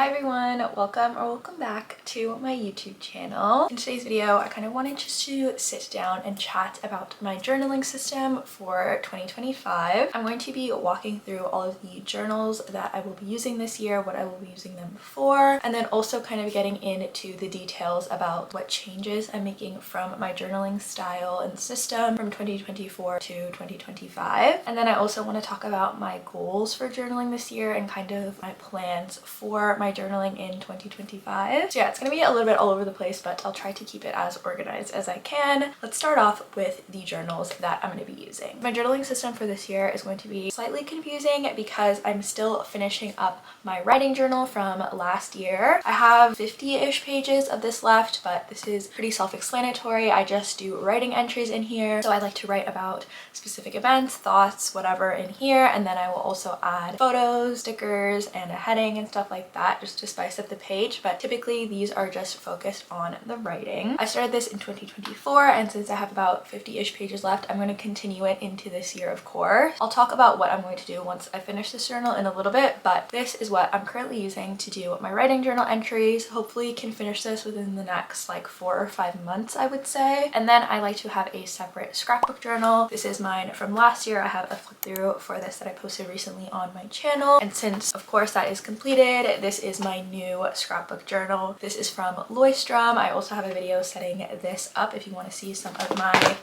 Hi everyone, welcome back to my YouTube channel. In today's video, I kind of wanted just to sit down and chat about my journaling system for 2025. I'm going to be walking through all of the journals that I will be using this year, what I will be using them for, and then also kind of getting into the details about what changes I'm making from my journaling style and system from 2024 to 2025. And then I also want to talk about my goals for journaling this year and kind of my plans for my journaling in 2025. So yeah, it's gonna be a little bit all over the place, but I'll try to keep it as organized as I can. Let's start off with the journals that I'm going to be using. My journaling system for this year is going to be slightly confusing because I'm still finishing up my writing journal from last year. I have 50-ish pages of this left, but this is pretty self-explanatory. I just do writing entries in here. So I like to write about specific events, thoughts, whatever in here, and then I will also add photos, stickers, and a heading and stuff like that just to spice up the page, but typically these are just focused on the writing. I started this in 2024, and since I have about 50-ish pages left, I'm going to continue it into this year, of course. I'll talk about what I'm going to do once I finish this journal in a little bit, but this is what I'm currently using to do my writing journal entries. Hopefully can finish this within the next like 4 or 5 months, I would say. And then I like to have a separate scrapbook journal. This is mine from last year. I have a flip through for this that I posted recently on my channel, and since of course that is completed, this is my new scrapbook journal. This is from Loistrom. I also have a video setting this up if you want to see some of my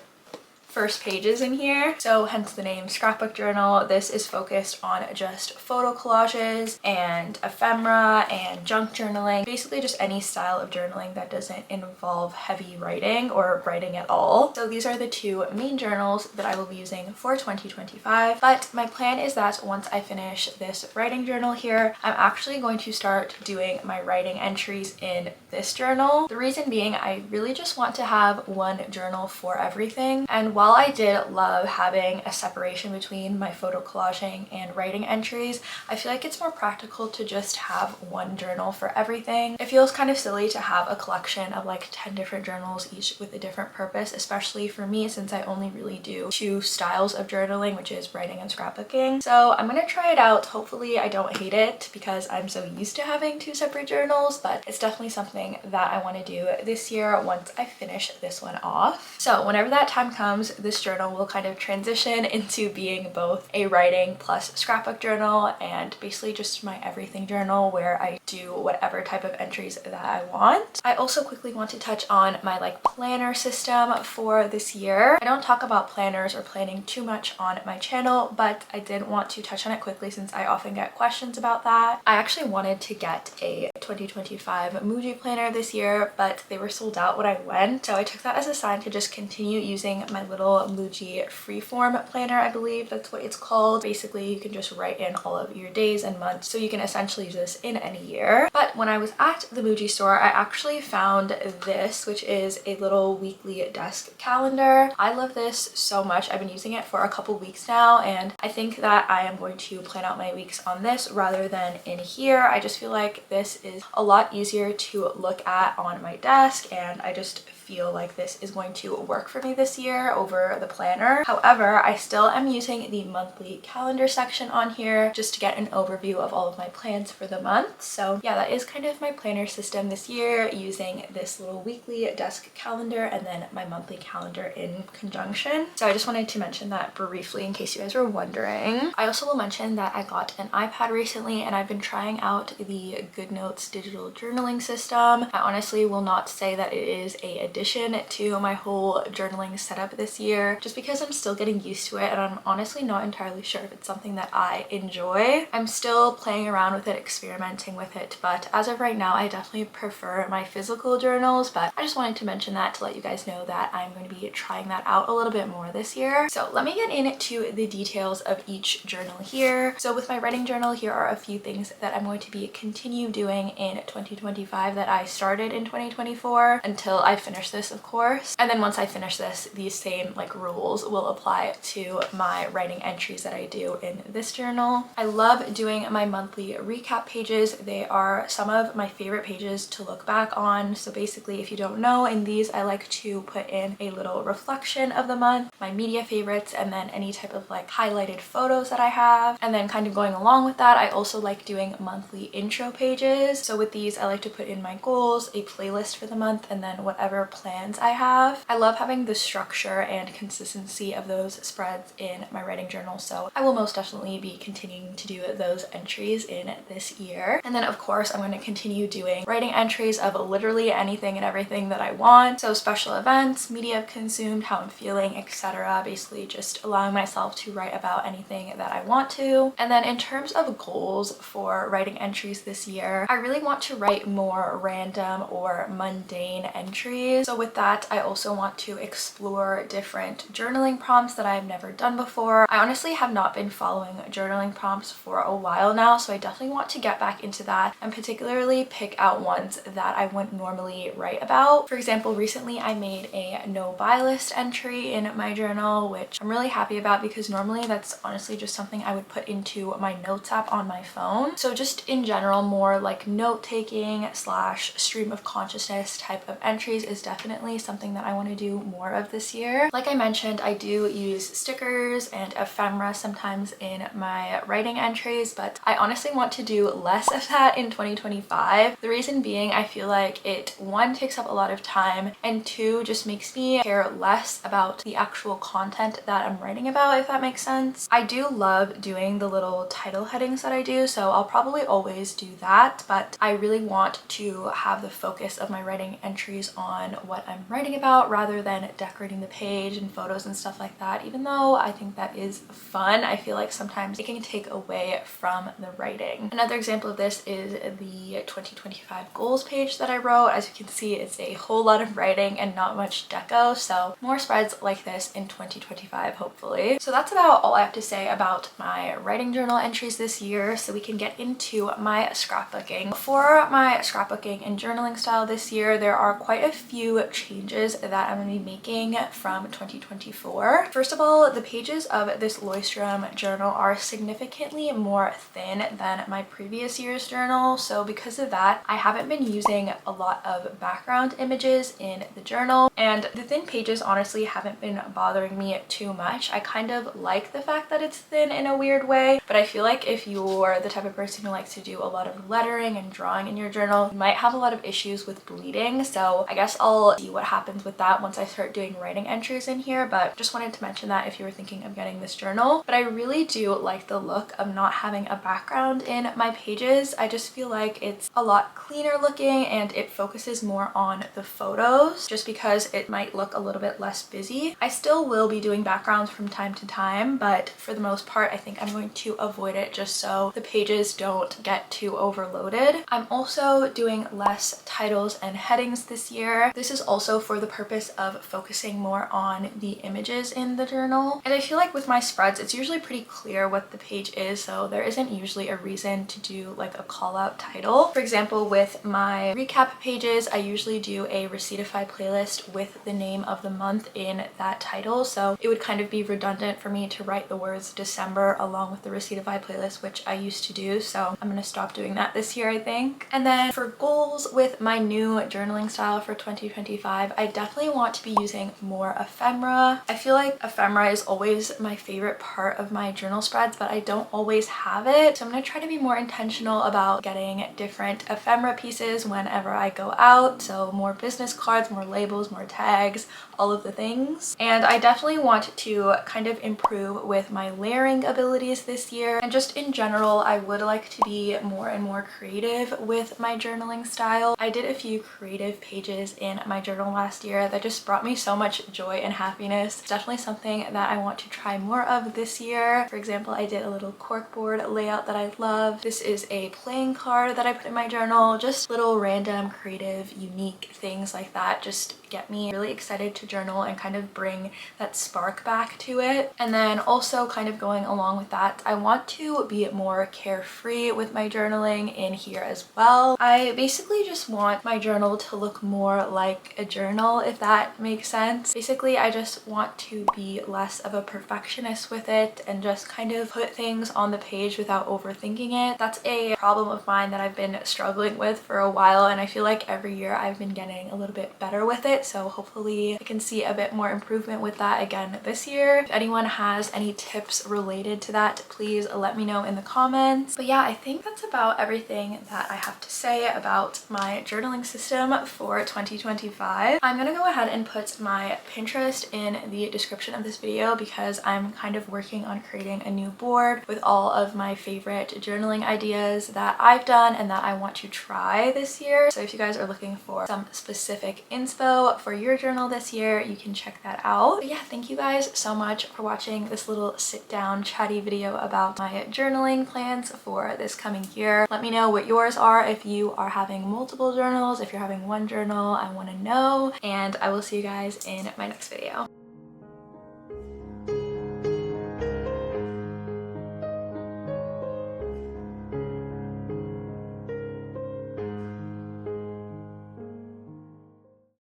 first pages in here, so hence the name scrapbook journal. This is focused on just photo collages and ephemera and junk journaling, basically just any style of journaling that doesn't involve heavy writing or writing at all. So these are the two main journals that I will be using for 2025, but my plan is that once I finish this writing journal here, I'm actually going to start doing my writing entries in this journal. The reason being, I really just want to have one journal for everything, and while I did love having a separation between my photo collaging and writing entries, I feel like it's more practical to just have one journal for everything. It feels kind of silly to have a collection of like 10 different journals, each with a different purpose, especially for me since I only really do 2 styles of journaling, which is writing and scrapbooking. So I'm gonna try it out. Hopefully I don't hate it because I'm so used to having 2 separate journals, but it's definitely something that I want to do this year once I finish this one off. So whenever that time comes, this journal will kind of transition into being both a writing plus scrapbook journal and basically just my everything journal where I do whatever type of entries that I want. I also quickly want to touch on my like planner system for this year. I don't talk about planners or planning too much on my channel, but I did want to touch on it quickly since I often get questions about that. I actually wanted to get a 2025 Muji planner this year, but they were sold out when I went, so I took that as a sign to just continue using my little Muji freeform planner. I believe that's what it's called. Basically you can just write in all of your days and months, so you can essentially use this in any year. But when I was at the Muji store, I actually found this, which is a little weekly desk calendar. I love this so much. I've been using it for a couple weeks now, and I think that I am going to plan out my weeks on this rather than in here. I just feel like this is a lot easier to look at on my desk, and I just feel like this is going to work for me this year over the planner. However, I still am using the monthly calendar section on here just to get an overview of all of my plans for the month. So yeah, that is kind of my planner system this year, using this little weekly desk calendar and then my monthly calendar in conjunction. So I just wanted to mention that briefly in case you guys were wondering. I also will mention that I got an iPad recently and I've been trying out the GoodNotes digital journaling system. I honestly will not say that it is a addition to my whole journaling setup this year, just because I'm still getting used to it and I'm honestly not entirely sure if it's something that I enjoy. I'm still playing around with it, experimenting with it, but as of right now I definitely prefer my physical journals. But I just wanted to mention that to let you guys know that I'm going to be trying that out a little bit more this year. So let me get into the details of each journal here. So with my writing journal, here are a few things that I'm going to be continue doing in 2025 that I started in 2024 until I finish this, of course. And then once I finish this, these same same like rules will apply to my writing entries that I do in this journal. I love doing my monthly recap pages. They are some of my favorite pages to look back on. So basically, if you don't know, in these I like to put in a little reflection of the month, my media favorites, and then any type of like highlighted photos that I have. And then kind of going along with that, I also like doing monthly intro pages. So with these, I like to put in my goals, a playlist for the month, and then whatever plans I have. I love having the structure and consistency of those spreads in my writing journal, so I will most definitely be continuing to do those entries in this year. And then of course I'm going to continue doing writing entries of literally anything and everything that I want. So special events, media I've consumed, how I'm feeling, etc. Basically just allowing myself to write about anything that I want to. And then in terms of goals for writing entries this year, I really want to write more random or mundane entries. So with that, I also want to explore different journaling prompts that I've never done before. I honestly have not been following journaling prompts for a while now, so I definitely want to get back into that and particularly pick out ones that I wouldn't normally write about. For example, recently I made a no buy list entry in my journal, which I'm really happy about because normally that's honestly just something I would put into my notes app on my phone. So just in general, more like note-taking slash stream of consciousness type of entries is definitely something that I want to do more of this year. Like I mentioned, I do use stickers and ephemera sometimes in my writing entries, but I honestly want to do less of that in 2025. The reason being, I feel like it, one, takes up a lot of time, and two, just makes me care less about the actual content that I'm writing about, if that makes sense. I do love doing the little title headings that I do, so I'll probably always do that, but I really want to have the focus of my writing entries on what I'm writing about rather than decorating the page and photos and stuff like that. Even though I think that is fun, I feel like sometimes it can take away from the writing. Another example of this is the 2025 goals page that I wrote. As you can see, it's a whole lot of writing and not much deco, so more spreads like this in 2025 hopefully. So that's about all I have to say about my writing journal entries this year, so we can get into my scrapbooking. For my scrapbooking and journaling style this year, there are quite a few changes that I'm going to be making from 2024. First of all, the pages of this Leuchtturm journal are significantly more thin than my previous year's journal, so because of that, I haven't been using a lot of background images in the journal, and the thin pages honestly haven't been bothering me too much. I kind of like the fact that it's thin in a weird way, but I feel like if you're the type of person who likes to do a lot of lettering and drawing in your journal, you might have a lot of issues with bleeding, so I guess I'll see what happens with that once I start doing writing entries in here, but just wanted to mention that if you were thinking of getting this journal. But I really do like the look of not having a background in my pages. I just feel like it's a lot cleaner looking and it focuses more on the photos just because it might look a little bit less busy. I still will be doing backgrounds from time to time, but for the most part I think I'm going to avoid it just so the pages don't get too overloaded. I'm also doing less titles and headings this year. This is also for the purpose of focusing more on the images in the journal. And I feel like with my spreads, it's usually pretty clear what the page is, so there isn't usually a reason to do like a call out title. For example, with my recap pages, I usually do a Receiptify playlist with the name of the month in that title, so it would kind of be redundant for me to write the words December along with the Receiptify playlist, which I used to do, so I'm gonna stop doing that this year, I think. And then for goals with my new journaling style for 2025, I definitely want to be using more ephemera. I feel like ephemera is always my favorite part of my journal spreads, but I don't always have it, so I'm gonna try to be more intentional about getting different ephemera pieces whenever I go out. So more business cards, more labels, more tags, all of the things. And I definitely want to kind of improve with my layering abilities this year, and just in general I would like to be more and more creative with my journaling style. I did a few creative pages in my journal last year that just brought me so much joy and happiness. It's definitely something that I want to try more of this year. For example, I did a little corkboard layout that I love. This is a playing card that I put in my journal. Just little random creative unique things like that just get me really excited to journal and kind of bring that spark back to it. And then also kind of going along with that, I want to be more carefree with my journaling in here as well. I basically just want my journal to look more like a journal, if that makes sense. Basically, basically I just want to be less of a perfectionist with it and just kind of put things on the page without overthinking it. That's a problem of mine that I've been struggling with for a while, and I feel like every year I've been getting a little bit better with it, so hopefully I can see a bit more improvement with that again this year. If anyone has any tips related to that, please let me know in the comments. But yeah, I think that's about everything that I have to say about my journaling system for 2025. I'm gonna go ahead and put my Pinterest in the description of this video because I'm kind of working on creating a new board with all of my favorite journaling ideas that I've done and that I want to try this year. So if you guys are looking for some specific inspo for your journal this year, you can check that out. But yeah, thank you guys so much for watching this little sit down chatty video about my journaling plans for this coming year. Let me know what yours are. If you are having multiple journals, if you're having one journal, I want to know, and I will see you guys in my next video.